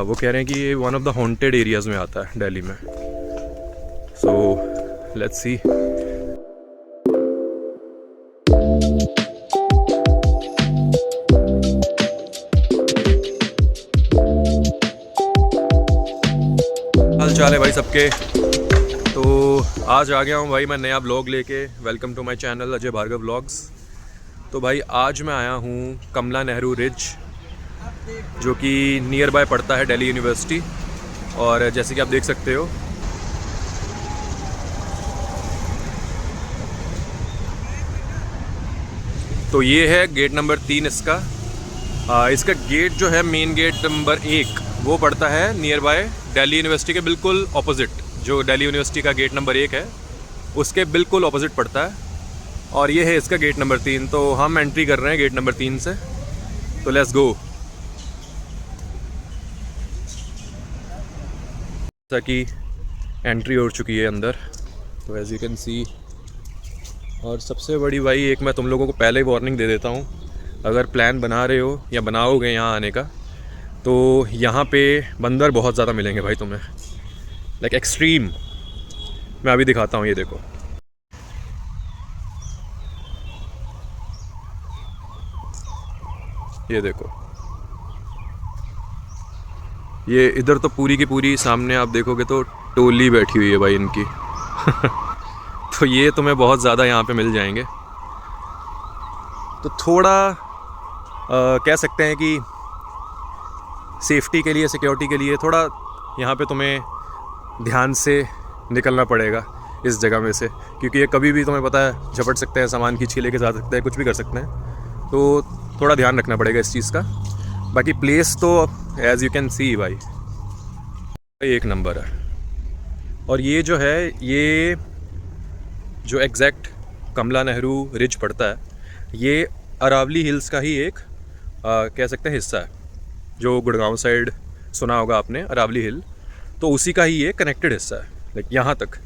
वो कह रहे हैं कि ये one of the haunted areas में आता है दिल्ली में। So let's see. हाल चाल है भाई सबके। तो आज आ गया हूँ भाई मैं नया ब्लॉग लेके। Welcome to my channel Ajay Bhargav vlogs. तो भाई आज मैं आया हूँ कमला नेहरू रिज, जो कि नियर बाय पड़ता है दिल्ली यूनिवर्सिटी। और जैसे कि आप देख सकते हो, तो ये है गेट नंबर 3 इसका। इसका गेट जो है मेन गेट नंबर 1 वो पड़ता है नियर बाय दिल्ली यूनिवर्सिटी के बिल्कुल ऑपोजिट। जो दिल्ली यूनिवर्सिटी का गेट नंबर 1 है उसके बिल्कुल ऑपोजिट पड़ता है। और ये है इसका गेट नंबर 3। तो हम एंट्री कर रहे हैं गेट नंबर 3 से। तो लेट्स गो। जैसा कि एंट्री हो चुकी है अंदर, तो एज यू कैन सी। और सबसे बड़ी भाई एक मैं तुम लोगों को पहले ही वार्निंग दे देता हूँ, अगर प्लान बना रहे हो या बनाओगे यहाँ आने का, तो यहाँ पे बंदर बहुत ज़्यादा मिलेंगे भाई तुम्हें, लाइक एक्सट्रीम। मैं अभी दिखाता हूँ, ये देखो। ये देखो, ये इधर तो पूरी की पूरी सामने आप देखोगे तो टोली बैठी हुई है भाई इनकी। तो ये तुम्हें बहुत ज़्यादा यहाँ पे मिल जाएंगे। तो थोड़ा कह सकते हैं कि सेफ्टी के लिए, सिक्योरिटी के लिए थोड़ा यहाँ पे तुम्हें ध्यान से निकलना पड़ेगा इस जगह में से, क्योंकि ये कभी भी तुम्हें पता है झपट सकते हैं, सामान खींच के लेके जा सकते हैं, कुछ भी कर सकते हैं। तो थोड़ा ध्यान रखना पड़ेगा इस चीज़ का। बाकी प्लेस तो एज़ यू कैन सी भाई एक नंबर है। और ये जो है, ये जो एग्जैक्ट कमला नेहरू रिज पड़ता है, ये अरावली हिल्स का ही एक कह सकते हैं हिस्सा है। जो गुड़गांव साइड सुना होगा आपने अरावली हिल, तो उसी का ही ये कनेक्टेड हिस्सा है। लाइक यहाँ तक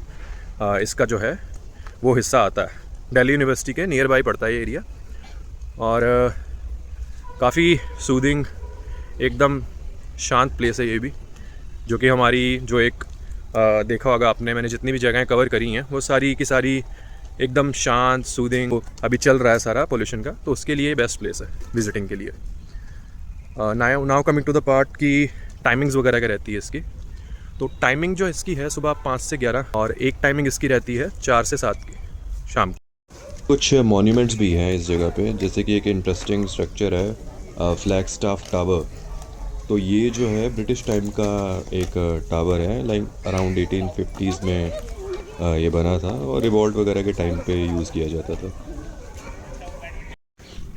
इसका जो है वो हिस्सा आता है। दिल्ली यूनिवर्सिटी के नियर बाई पड़ता है ये एरिया। और काफ़ी सूदिंग, एकदम शांत प्लेस है ये भी, जो कि हमारी जो एक देखा होगा आपने, मैंने जितनी भी जगहें कवर करी हैं वो सारी की सारी एकदम शांत, सूदिंग। अभी चल रहा है सारा पोल्यूशन का, तो उसके लिए बेस्ट प्लेस है विजिटिंग के लिए। Now coming to the part की टाइमिंग्स वगैरह क्या रहती है इसकी। तो टाइमिंग जो इसकी है सुबह 5 से 11, और एक टाइमिंग इसकी रहती है 4 से 7 की शाम की। कुछ मॉन्यूमेंट्स भी हैं इस जगह पे, जैसे कि एक इंटरेस्टिंग स्ट्रक्चर है फ्लैगस्टाफ टावर। तो ये जो है ब्रिटिश टाइम का एक टावर है, लाइक अराउंड 1850s में ये बना था, और रिवॉल्ट वगैरह के टाइम पे यूज़ किया जाता था।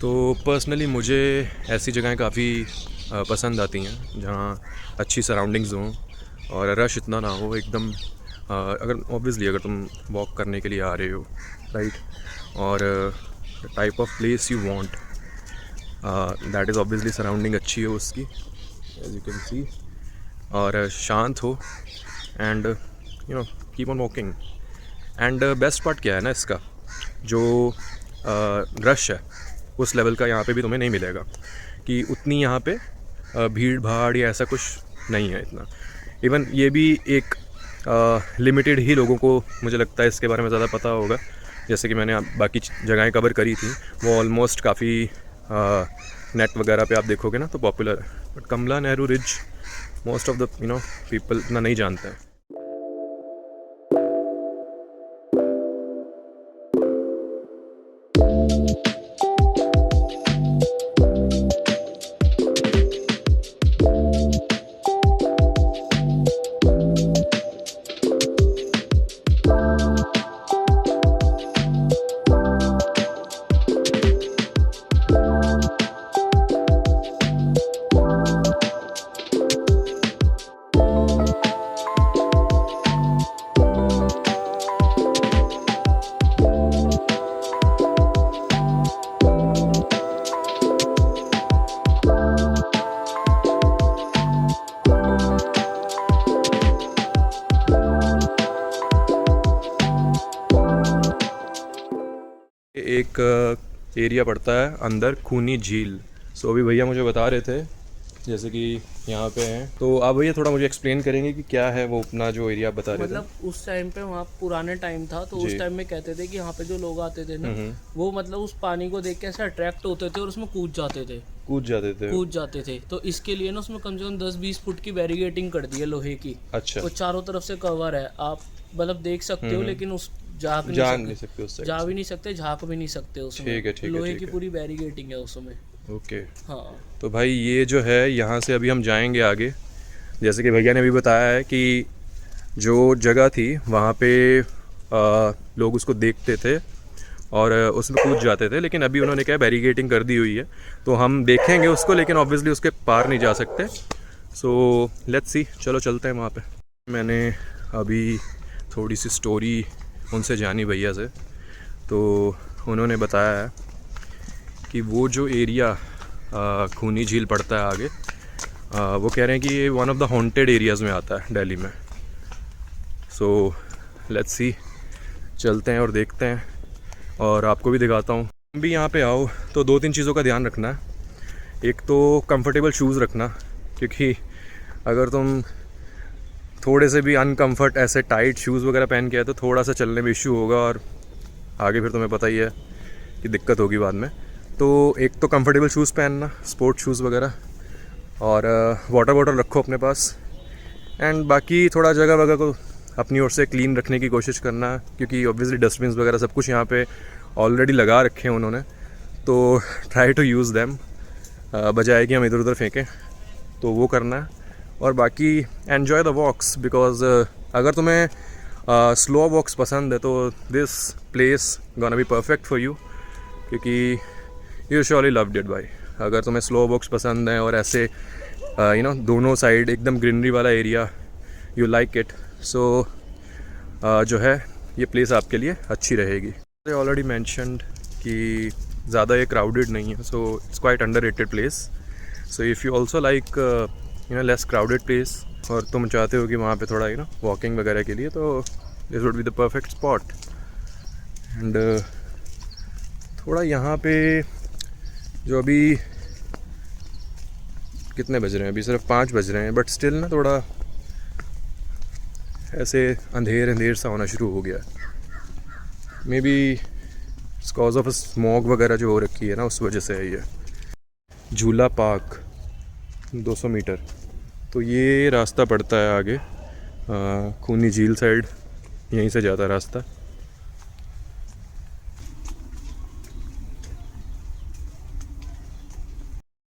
तो पर्सनली मुझे ऐसी जगहें काफ़ी पसंद आती हैं जहाँ अच्छी सराउंडिंग्स हों और रश इतना ना हो एकदम। अगर ऑब्वियसली अगर तुम वॉक करने के लिए आ रहे हो, राइट, और type of place you want, that is obviously surrounding अच्छी हो उसकी, एज यू कैन सी, और शांत हो, and you know keep on walking. And best part क्या है ना इसका, जो रश है उस लेवल का यहाँ पे भी तुम्हें नहीं मिलेगा, कि उतनी यहाँ पे भीड़ भाड़ या ऐसा कुछ नहीं है इतना। इवन ये भी एक लिमिटेड ही लोगों को मुझे लगता है इसके बारे में ज़्यादा पता होगा। जैसे कि मैंने बाकी जगहें कवर करी थी, वो ऑलमोस्ट काफ़ी नेट वगैरह पे आप देखोगे ना तो पॉपुलर है। But Kamla Nehru ridge most of the people इतना नहीं जानते हैं। एक एरिया पड़ता है अंदर, खूनी झील। सो अभी भैया मुझे बता रहे थे जैसे कि यहाँ पे हैं, तो आप भैया थोड़ा मुझे एक्सप्लेन करेंगे कि क्या है वो अपना जो एरिया आप बता रहे थे। मतलब उस टाइम पे वहाँ पुराने टाइम था तो उस टाइम में कहते थे कि यहाँ पे जो लोग आते थे ना वो मतलब उस पानी को देख के ऐसे अट्रैक्ट होते थे और उसमें कूद जाते थे। तो इसके लिए ना उसमें कम से कम 10-20 फुट की बैरिगेटिंग कर दी है लोहे की। अच्छा। और चारों तरफ से कवर है, आप मतलब देख सकते हो, लेकिन उस जा नहीं सकते उस जा भी नहीं सकते, झाँक भी नहीं सकते उसमें। ठीक है, लोहे की पूरी बैरिगेटिंग है उसमें। ओके। हाँ। तो भाई ये जो है यहाँ से अभी हम जाएंगे आगे, जैसे कि भैया ने भी बताया है कि जो जगह थी वहाँ पे लोग उसको देखते थे और उसमें कूद जाते थे, लेकिन अभी उन्होंने क्या बैरिगेटिंग कर दी हुई है, तो हम देखेंगे उसको, लेकिन ऑब्वियसली उसके पार नहीं जा सकते। सो लेट्स सी, चलो चलते हैं वहाँ पे। मैंने अभी थोड़ी सी स्टोरी उनसे जानी भैया से, तो उन्होंने बताया है कि वो जो एरिया खूनी झील पड़ता है आगे, वो कह रहे हैं कि ये one of the haunted areas में आता है दिल्ली में। सो लेट्स सी, चलते हैं और देखते हैं और आपको भी दिखाता हूँ। तुम भी यहाँ पे आओ तो 2-3 चीज़ों का ध्यान रखना है। एक तो कंफर्टेबल शूज़ रखना, क्योंकि अगर तुम थोड़े से भी अनकम्फर्ट ऐसे टाइट शूज़ वगैरह पहन के आए तो थोड़ा सा चलने में इशू होगा और आगे फिर तुम्हें पता ही है कि दिक्कत होगी बाद में। तो एक तो कंफर्टेबल शूज़ पहनना, स्पोर्ट शूज़ वगैरह, और वाटर बॉटल रखो अपने पास। एंड बाकी थोड़ा जगह वगैरह को अपनी ओर से क्लीन रखने की कोशिश करना, क्योंकि ऑब्वियसली डस्टबिन्स वगैरह सब कुछ यहाँ पे ऑलरेडी लगा रखे हैं उन्होंने, तो ट्राई टू यूज़ देम, बजाय कि हम इधर उधर फेंकें, तो वो करना है। और बाकी एन्जॉय द वॉक्स, बिकॉज अगर तुम्हें स्लो वॉक्स पसंद है तो this place gonna be perfect for you, क्योंकि यू श्योरली लव्ड इट भाई। अगर तुम्हें स्लो वॉक्स पसंद है और ऐसे यू नो दोनों साइड एकदम ग्रीनरी वाला एरिया, यू लाइक इट, सो जो है ये प्लेस आपके लिए अच्छी रहेगी। आई ऑलरेडी मैंशनड कि ज़्यादा ये क्राउडेड नहीं है, so it's quite underrated place. So if you also like you know less crowded place और तुम चाहते हो कि वहाँ पे थोड़ा यू नो वॉकिंग वगैरह के लिए, तो this would be the perfect spot. And थोड़ा यहाँ पे जो अभी कितने बज रहे हैं, अभी सिर्फ 5 बज रहे हैं, बट स्टिल ना थोड़ा ऐसे अंधेर सा होना शुरू हो गया। May be cause of smog वगैरह जो हो रखी है ना, उस वजह से है ये। झूला पार्क 200 मीटर, तो ये रास्ता पड़ता है आगे खूनी झील साइड, यहीं से जाता है रास्ता।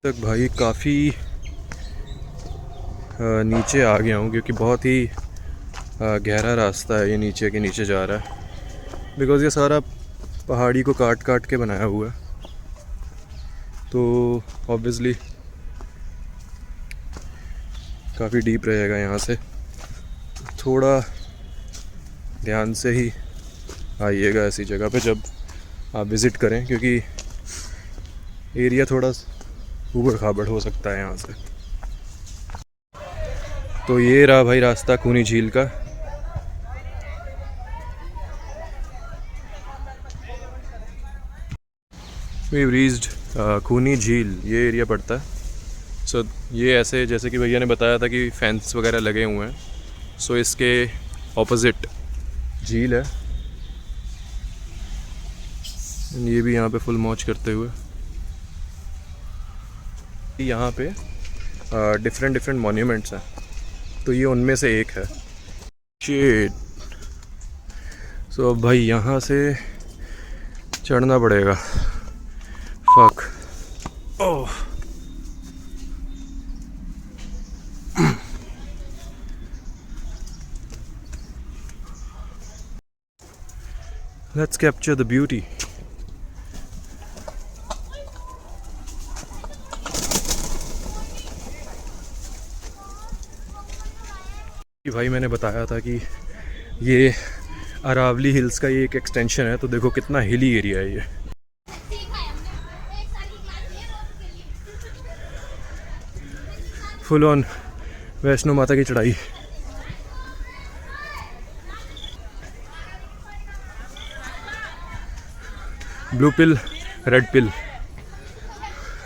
तक भाई काफ़ी नीचे आ गया हूँ, क्योंकि बहुत ही गहरा रास्ता है ये, नीचे के नीचे जा रहा है, बिकॉज़ ये सारा पहाड़ी को काट काट के बनाया हुआ है, तो ऑब्वियसली काफ़ी डीप रहेगा यहाँ से। थोड़ा ध्यान से ही आइएगा ऐसी जगह पे जब आप विज़िट करें, क्योंकि एरिया थोड़ा ऊबड़ खाबड़ हो सकता है यहाँ से। तो ये रहा भाई रास्ता खूनी झील का। वी रीच्ड खूनी झील, ये एरिया पड़ता है। सो ये ऐसे जैसे कि भैया ने बताया था कि फेंस वगैरह लगे हुए हैं, सो इसके ऑपोजिट झील है। ये भी यहाँ पे फुल मौज करते हुए, यहाँ पे डिफरेंट मॉन्यूमेंट्स हैं, तो ये उनमें से एक है। शिट। सो अब भाई यहाँ से चढ़ना पड़ेगा। Fuck. Oh. Let's capture the beauty. भाई मैंने बताया था कि ये अरावली हिल्स का ये एक एक्सटेंशन है, तो देखो कितना हिली एरिया है ये। फुल ऑन वैष्णो माता की चढ़ाई। Blue pill, red pill,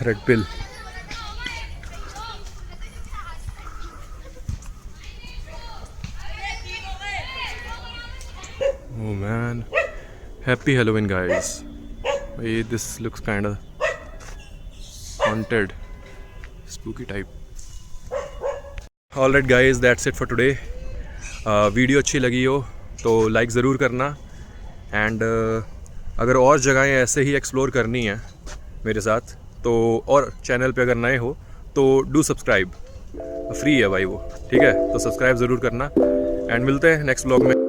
red pill. Oh man, happy Halloween guys. Hey, this looks kind of haunted, spooky type. Alright guys, that's it for today. Video अच्छी लगी हो तो लाइक ज़रूर करना, एंड अगर और जगहें ऐसे ही एक्सप्लोर करनी है मेरे साथ तो, और चैनल पे अगर नए हो तो डू सब्सक्राइब, फ्री है भाई वो, ठीक है? तो सब्सक्राइब ज़रूर करना, एंड मिलते हैं नेक्स्ट व्लॉग में।